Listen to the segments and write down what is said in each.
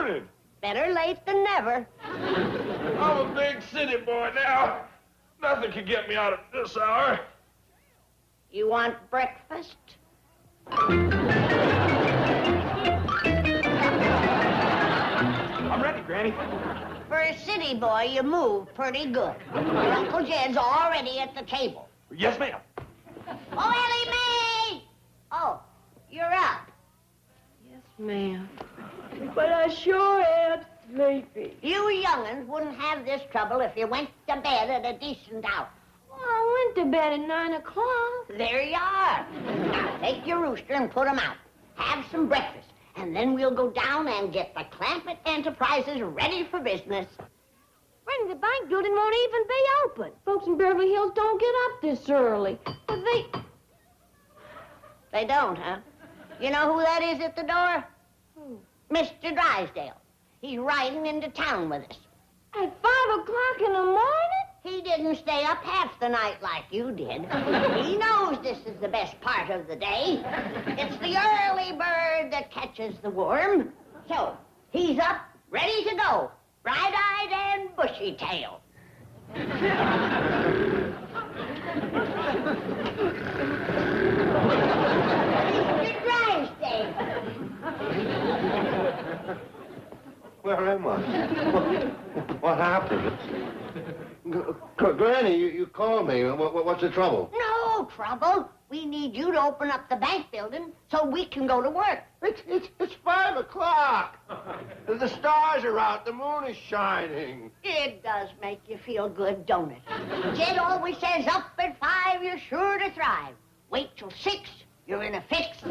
morning. Better late than never. I'm a big city boy now. Nothing can get me out of this hour. You want breakfast? I'm ready, Granny. For a city boy, you move pretty good. Your Uncle Jed's already at the table. Yes, ma'am. Oh, Ellie Mae! Oh, you're up. Yes, ma'am. But I sure am sleepy. You young'uns wouldn't have this trouble if you went to bed at a decent hour. Well, I went to bed at 9 o'clock. There you are. Now, take your rooster and put 'em out. Have some breakfast, and then we'll go down and get the Clampett Enterprises ready for business. Frank, the bank building won't even be open. Folks in Beverly Hills don't get up this early. But They don't, huh? You know who that is at the door? Who? Mr. Drysdale. He's riding into town with us. At 5 o'clock in the morning? He didn't stay up half the night like you did. He knows this is the best part of the day. It's the early bird that catches the worm. So, he's up, ready to go, bright-eyed and bushy-tailed. Mr. Drysdale. Where am I? What happened? Granny, you called me. What's the trouble? No trouble. We need you to open up the bank building so we can go to work. It's 5 o'clock. The stars are out. The moon is shining. It does make you feel good, don't it? Jed always says up at 5, you're sure to thrive. Wait till 6, you're in a fix.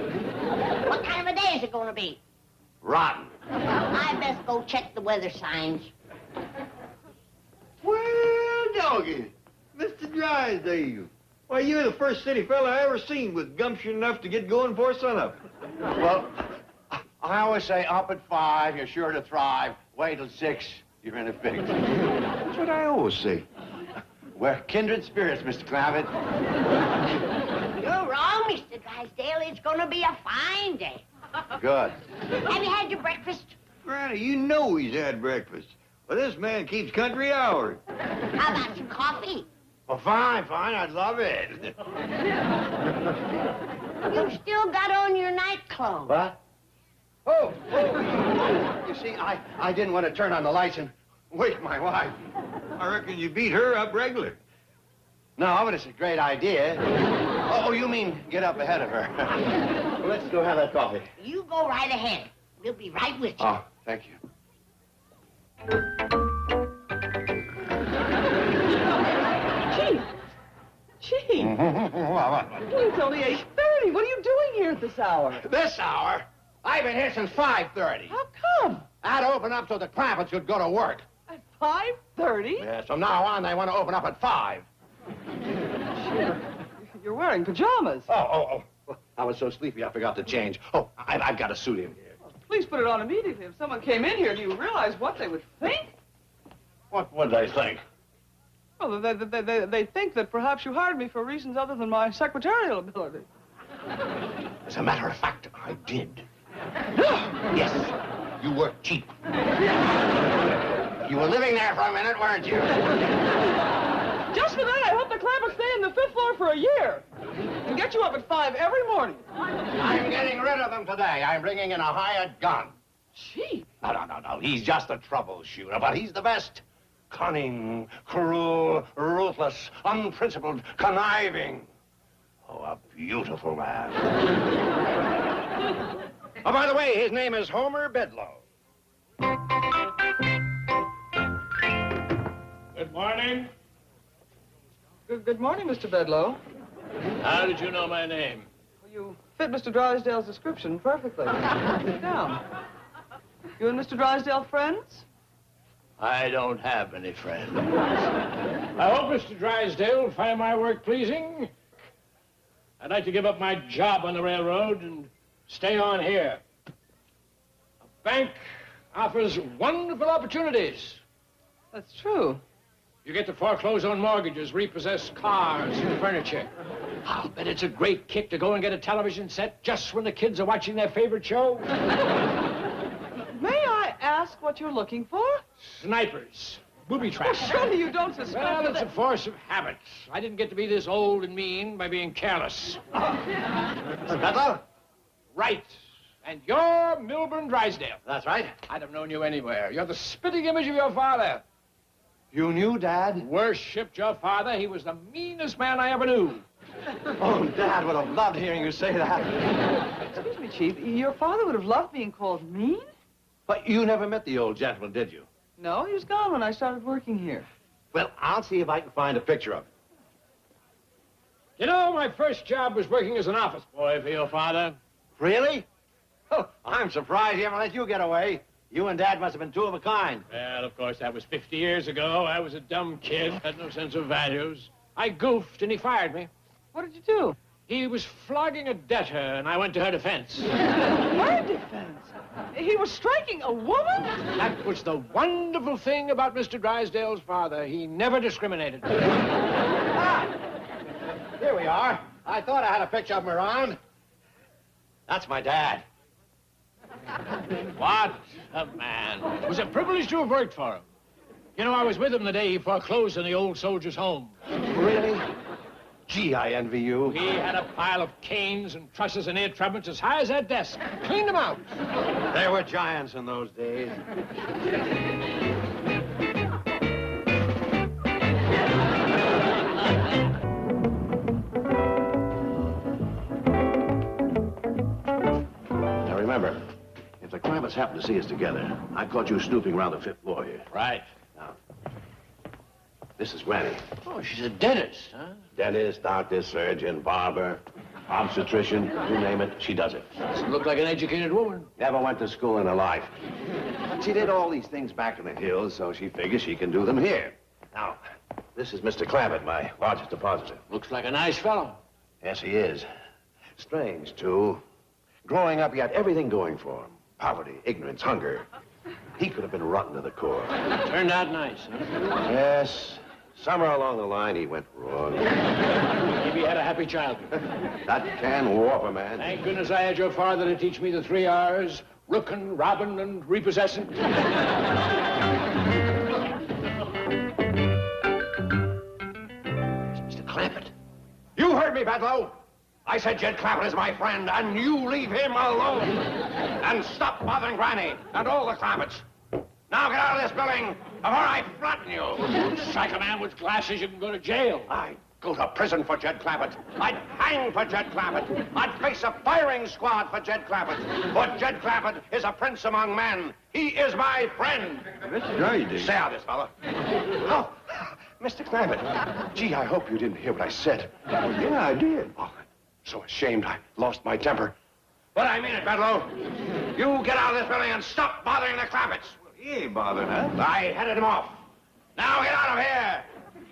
What kind of a day is it going to be? Rotten. I best go check the weather signs. Well, doggy, Mr. Drysdale. Why, you're the first city fella I ever seen with gumption enough to get going before sunup. Well, I always say up at 5, you're sure to thrive. Wait till 6, you're in a fix. That's what I always say. We're kindred spirits, Mr. Clampett. You're wrong, Mr. Drysdale. It's going to be a fine day. Good. Have you had your breakfast? Granny, you know he's had breakfast. Well, this man keeps country hours. How about some coffee? Well, fine, I'd love it. You still got on your night clothes. What? Oh. You see, I didn't want to turn on the lights and wake my wife. I reckon you beat her up regular. No, but it's a great idea. Oh, you mean get up ahead of her. Well, let's go have that coffee. You go right ahead. We'll be right with you. Oh, thank you. Chief, What? it's only 8:30. What are you doing here at this hour? This hour? I've been here since 5:30. How come? I had to open up so the Clampetts could go to work. At 5:30? Yes, from now on, they want to open up at 5. You're wearing pajamas. Oh. I was so sleepy I forgot to change. Oh, I've got a suit in here. Please put it on immediately. If someone came in here, do you realize what they would think? What would they think? Well, they think that perhaps you hired me for reasons other than my secretarial ability. As a matter of fact, I did. Yes, you were cheap. You were living there for a minute, weren't you? Just for that, I hope the Clampetts stay in the 5th floor for a year and get you up at 5 every morning. I'm getting rid of them today. I'm bringing in a hired gun. Chief. No. He's just a troubleshooter, but he's the best. Cunning, cruel, ruthless, unprincipled, conniving. Oh, a beautiful man. Oh, by the way, his name is Homer Bedloe. Good morning. Good morning, Mr. Bedloe. How did you know my name? Well, you fit Mr. Drysdale's description perfectly. Sit down. You and Mr. Drysdale friends? I don't have any friends. I hope Mr. Drysdale will find my work pleasing. I'd like to give up my job on the railroad and stay on here. A bank offers wonderful opportunities. That's true. You get to foreclose on mortgages, repossess cars and furniture. I'll bet it's a great kick to go and get a television set just when the kids are watching their favorite show. May I ask ask what you're looking for? Snipers. Booby traps. Surely you don't suspect Well, it's that... a force of habit. I didn't get to be this old and mean by being careless. Butler? Right. And you're Milburn Drysdale. That's right. I'd have known you anywhere. You're the spitting image of your father. You knew Dad? Worshipped your father. He was the meanest man I ever knew. Oh, Dad would have loved hearing you say that. Excuse me, Chief. Your father would have loved being called mean? But you never met the old gentleman, did you? No, he was gone when I started working here. Well, I'll see if I can find a picture of him. You know, my first job was working as an office boy for your father. Really? Oh, I'm surprised he ever let you get away. You and Dad must have been two of a kind. Well, of course, that was 50 years ago. I was a dumb kid, had no sense of values. I goofed, and he fired me. What did you do? He was flogging a debtor, and I went to her defense. Her defense? He was striking a woman? That was the wonderful thing about Mr. Drysdale's father. He never discriminated. Ah! Here we are. I thought I had a picture of him around. That's my dad. What a man. It was a privilege to have worked for him. You know, I was with him the day he foreclosed on the old soldier's home. Really? Gee, I envy you. He had a pile of canes and trusses and ear trumpets as high as that desk. Cleaned them out. There were giants in those days. Now remember, if the Kravitz happened to see us together, I caught you snooping around the fifth floor here. Right. Now, this is Granny. Oh, she's a dentist, huh? Dentist, doctor, surgeon, barber, obstetrician, you name it, she does it. Doesn't look like an educated woman. Never went to school in her life. But she did all these things back in the hills, so she figures she can do them here. Now, this is Mr. Clampett, my largest depositor. Looks like a nice fellow. Yes, he is. Strange, too. Growing up, he had everything going for him. Poverty, ignorance, hunger. He could have been rotten to the core. Turned out nice, huh? Yes. Somewhere along the line, he went wrong. Maybe he had a happy childhood. That can warp a man. Thank goodness I had your father to teach me the 3 R's. Rookin', robbin', and repossessin'. Mr. Clampett. You heard me, Bedlow. I said Jed Clampett is my friend, and you leave him alone. And stop bothering Granny and all the Clampetts. Now get out of this building before I flatten you. Strike a man with glasses, you can go to jail. I'd go to prison for Jed Clampett. I'd hang for Jed Clampett. I'd face a firing squad for Jed Clampett. For Jed Clampett is a prince among men. He is my friend. Mr. Drysdale. Stay out of this, fella. Oh, Mr. Clampett. Gee, I hope you didn't hear what I said. Oh, yeah, I did. Oh, I'm so ashamed I lost my temper. But I mean it, Bedlow. You get out of this building and stop bothering the Clampetts. He ain't bothering us. I headed him off. Now get out of here.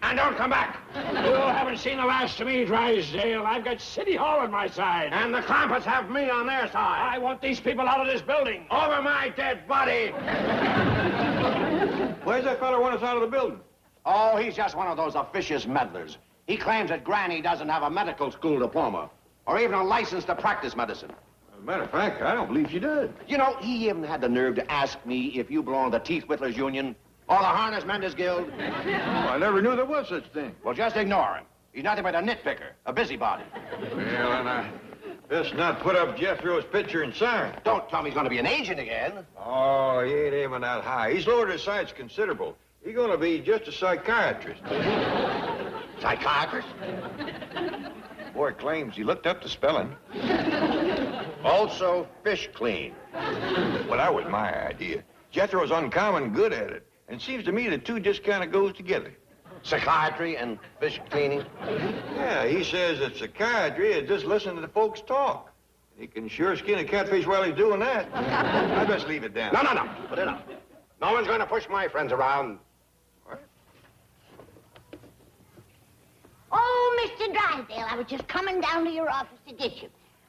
And don't come back. You haven't seen the last of me, Drysdale. I've got City Hall on my side. And the Clampetts have me on their side. I want these people out of this building. Over my dead body. Where's that fella want us out of the building? Oh, he's just one of those officious meddlers. He claims that Granny doesn't have a medical school diploma or even a license to practice medicine. As a matter of fact, I don't believe she does. You know, he even had the nerve to ask me if you belong to the Teeth Whittlers Union or the Harness Menders Guild. Oh, I never knew there was such thing. Well, just ignore him. He's nothing but a nitpicker, a busybody. Well, and I best not put up Jethro's picture and sign. Don't tell me he's going to be an agent again. Oh, he ain't aiming that high. He's lowered his sights considerable. He's going to be just a psychiatrist. Psychiatrist? Boy claims he looked up the spelling. Also, fish clean. Well, that was my idea. Jethro's uncommon good at it. And it seems to me the two just kind of goes together. Psychiatry and fish cleaning? Yeah, he says that psychiatry is just listening to the folks talk. He can sure skin a catfish while he's doing that. I'd best leave it down. No. Put it up. No one's going to push my friends around. Oh, Mr. Drysdale, I was just coming down to your office to get you.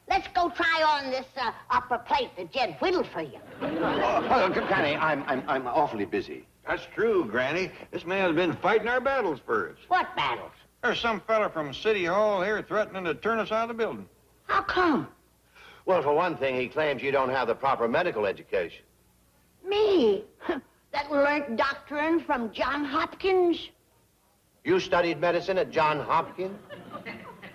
Let's go try on this upper plate that Jed whittled for you. Granny, I'm awfully busy. That's true, Granny. This man's been fighting our battles for us. What battles? There's some fella from City Hall here threatening to turn us out of the building. How come? Well, for one thing, he claims you don't have the proper medical education. Me? weren't doctoring from John Hopkins? You studied medicine at John Hopkins?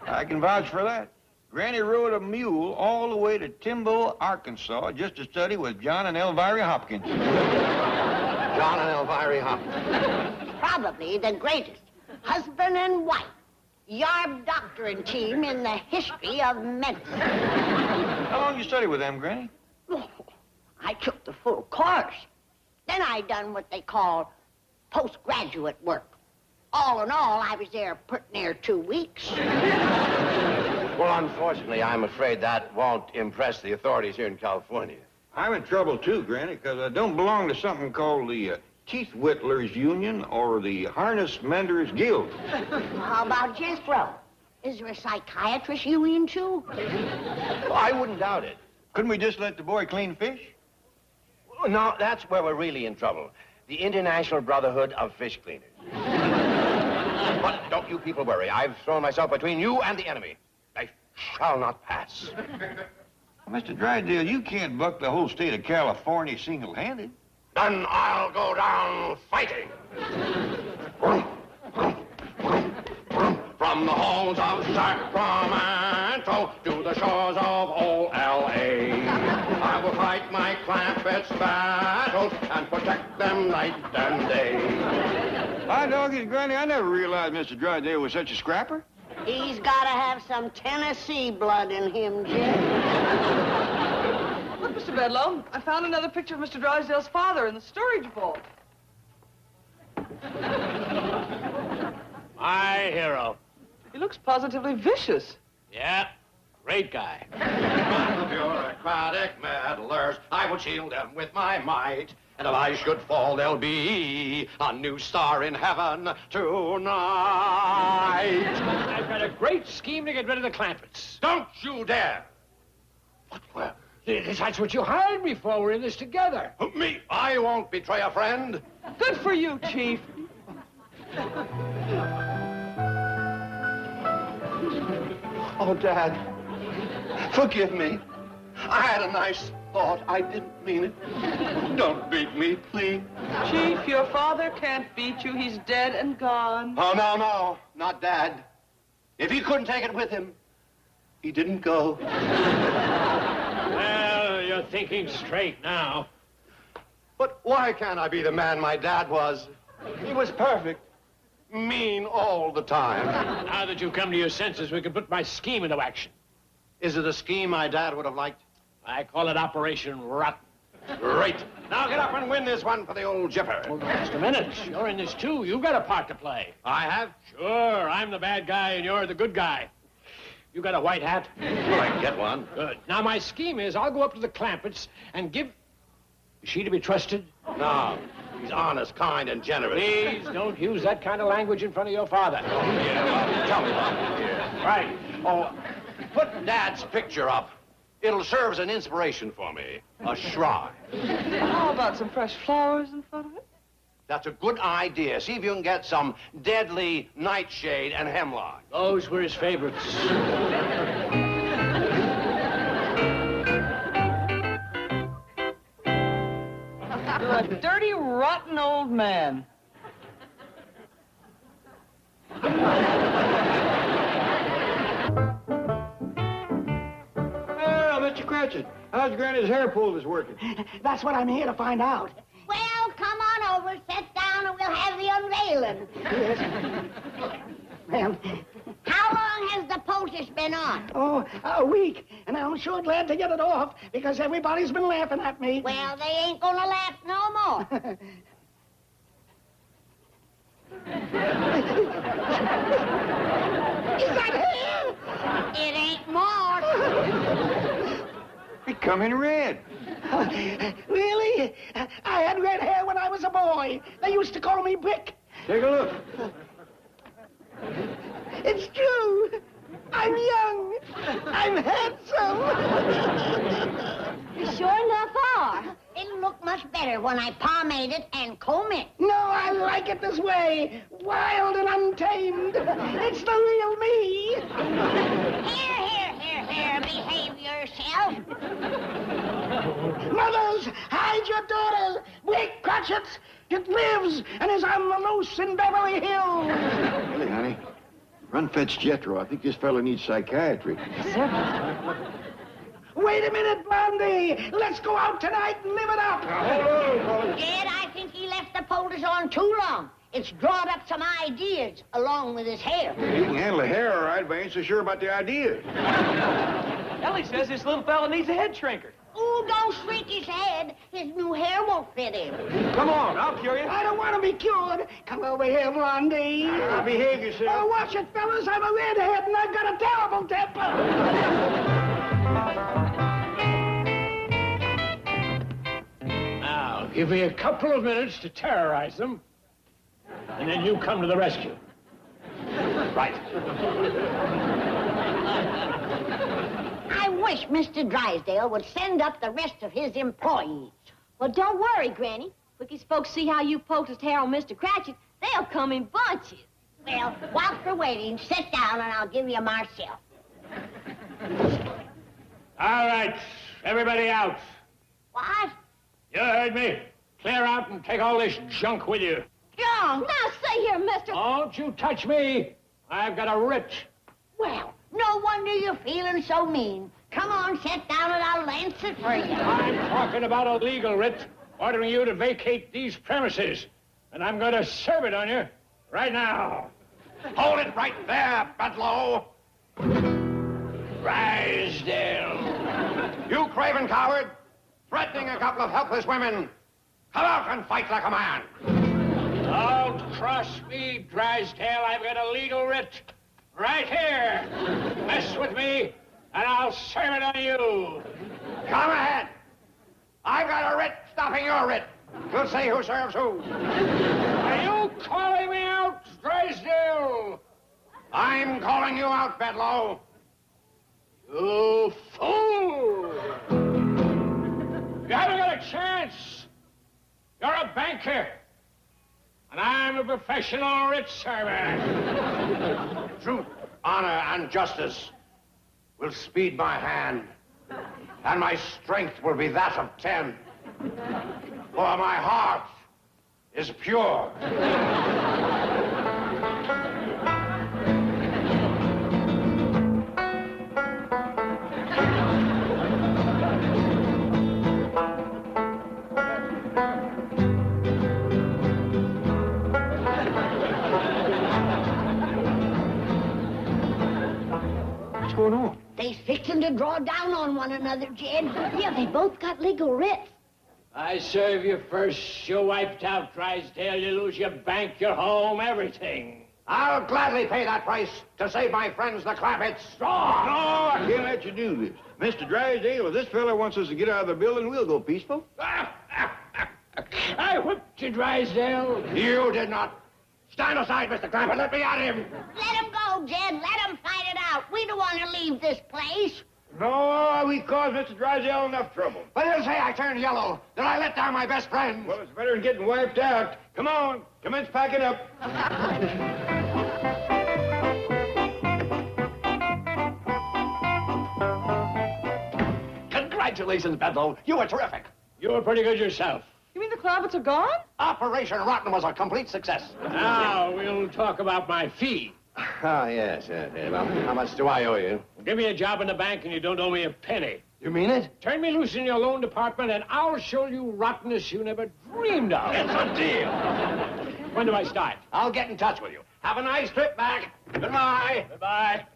I can vouch for that. Granny rode a mule all the way to Timbo, Arkansas, just to study with John and Elvira Hopkins. John and Elvira Hopkins. Probably the greatest husband and wife yarb doctoring team in the history of medicine. How long you study with them, Granny? Oh, I took the full course. Then I done what they call postgraduate work. All in all, I was there pretty near 2 weeks. Well, unfortunately, I'm afraid that won't impress the authorities here in California. I'm in trouble, too, Granny, because I don't belong to something called the Teeth Whittlers Union or the Harness Menders Guild. How about Jethro? Is there a psychiatrist union, too? Well, I wouldn't doubt it. Couldn't we just let the boy clean fish? Well, no, that's where we're really in trouble. The International Brotherhood of Fish Cleaners. But don't you people worry. I've thrown myself between you and the enemy. I shall not pass. Well, Mr. Drysdale, you can't buck the whole state of California single-handed. Then I'll go down fighting. From the halls of Sacramento to the shores of old L.A. I will fight my Clampetts' battles and protect them night and day. My doggies, Granny, I never realized Mr. Drysdale was such a scrapper. He's got to have some Tennessee blood in him, Jim. Look, Mr. Bedloe, I found another picture of Mr. Drysdale's father in the storage vault. My hero. He looks positively vicious. Yeah, great guy. Bureaucratic meddlers, I will shield them with my might. And if I should fall, there'll be a new star in heaven tonight. I've got a great scheme to get rid of the Clampetts. Don't you dare! What? Well, that's what you hired me for. We're in this together. Me? I won't betray a friend. Good for you, Chief. Oh, Dad, forgive me. I had a nice thought. I didn't mean it. Don't beat me, please. Chief, your father can't beat you. He's dead and gone. Oh, no, not Dad. If he couldn't take it with him, he didn't go. Well, you're thinking straight now. But why can't I be the man my dad was? He was perfect. Mean all the time. Now that you've come to your senses, we can put my scheme into action. Is it a scheme my dad would have liked? I call it Operation Rotten. Great. Now get up and win this one for the old jipper. Well, just a minute. You're in this, too. You've got a part to play. I have? Sure. I'm the bad guy, and you're the good guy. You got a white hat? Well, I can get one. Good. Now, my scheme is I'll go up to the Clampetts and give... Is she to be trusted? No. He's honest, kind, and generous. Please don't use that kind of language in front of your father. Yeah, well, tell me about it. Yeah. Right. Oh, put Dad's picture up. It'll serve as an inspiration for me. A shrine. How about some fresh flowers in front of it? That's a good idea. See if you can get some deadly nightshade and hemlock. Those were his favorites. You're a dirty, rotten old man. Well, Mr. Cratchit, how's Granny's hair poultice working? That's what I'm here to find out. Well, come on over, sit down, and we'll have the unveiling. Yes. Well, How long has the poultice been on? oh, a week, and I'm sure glad to get it off because everybody's been laughing at me. Well, they ain't gonna laugh no more. Is that hair? It ain't more. It come in red. Really? I had red hair when I was a boy. They used to call me Brick. Take a look. It's true. I'm young. I'm handsome. You sure enough are. It'll look much better when I pomade it and comb it. No, I like it this way. Wild and untamed. It's the real me. Here, behave yourself. Mothers, hide your daughters. Brick, Cratchits. It lives and is on the loose in Beverly Hills. Really, honey? Run fetch Jethro. I think this fella needs psychiatry. Wait a minute, Blondie. Let's go out tonight and live it up. Jed, I think he left the polders on too long. It's drawn up some ideas along with his hair. He can handle the hair all right, but I ain't so sure about the ideas. Ellie says this little fella needs a head shrinker. Ooh, don't shrink his head. His new hair won't fit him. Come on, I'll cure you. I don't want to be cured. Come over here, Blondie. Now behave yourself. Oh, watch it, fellas. I'm a redhead and I've got a terrible temper. Now, give me a couple of minutes to terrorize them, and then you come to the rescue. Right. I wish Mr. Drysdale would send up the rest of his employees. Well, don't worry, Granny. If these folks see how you poulticed hair on Mr. Cratchit, they'll come in bunches. Well, whilst we're waiting, sit down and I'll give you Marcel. All right, everybody out. What? You heard me. Clear out and take all this junk with you. John! Now, say here, mister. Don't you touch me. I've got a writ. Well, no wonder you're feeling so mean. Come on, sit down and I'll lance it for you. I'm talking about a legal writ ordering you to vacate these premises. And I'm going to serve it on you right now. Hold it right there, Bedlow. Drysdale. You craven coward, threatening a couple of helpless women. Come out and fight like a man. Don't cross me, Drysdale. I've got a legal writ right here. Mess with me, and I'll serve it on you. Come ahead. I've got a writ stopping your writ. We'll see who serves who. Are you calling me out, Drysdale? I'm calling you out, Bedlow. You fool! You haven't got a chance. You're a banker, and I'm a professional writ server. Truth, honor, and justice will speed my hand, and my strength will be that of 10. For my heart is pure. What's going on? They's fixing to draw down on one another, Jed. Yeah, they both got legal writs. I serve you first. You're wiped out, Drysdale. You lose your bank, your home, everything. I'll gladly pay that price to save my friends, the Clappets. No, I can't let you do this. Mr. Drysdale, if this fella wants us to get out of the building, we'll go peaceful. I whipped you, Drysdale. You did not. Stand aside, Mr. Clappet. Let me at him. Let him go, Jed. Let him fight it out. We don't want to leave this place. No, we caused Mr. Drysdale enough trouble. But he'll say I turned yellow, that I let down my best friend. Well, it's better than getting wiped out. Come on, commence packing up. Congratulations, Bedlow. You were terrific. You were pretty good yourself. You mean the Clappets are gone? Operation Rotten was a complete success. Now, we'll talk about my fee. Ah, yes. Well, how much do I owe you? Give me a job in the bank and you don't owe me a penny. You mean it? Turn me loose in your loan department and I'll show you rottenness you never dreamed of. It's a deal. When do I start? I'll get in touch with you. Have a nice trip back. Goodbye. Goodbye.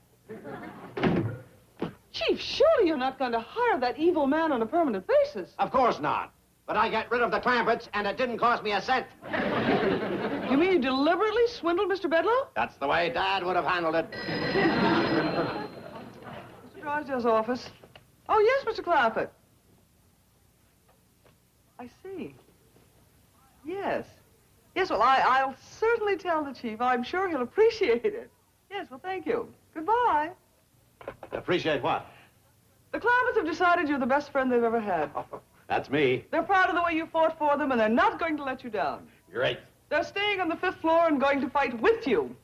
Chief, surely you're not going to hire that evil man on a permanent basis. Of course not. But I get rid of the Clampets, and it didn't cost me a cent. You mean you deliberately swindled Mr. Bedlow? That's the way Dad would have handled it. Mr. Drysdale's office. Oh, yes, Mr. Clappet. I see. Yes. Yes, well, I'll certainly tell the chief. I'm sure he'll appreciate it. Yes, well, thank you. Goodbye. Appreciate what? The Clappets have decided you're the best friend they've ever had. That's me. They're proud of the way you fought for them, and they're not going to let you down. Great. They're staying on the 5th floor and going to fight with you.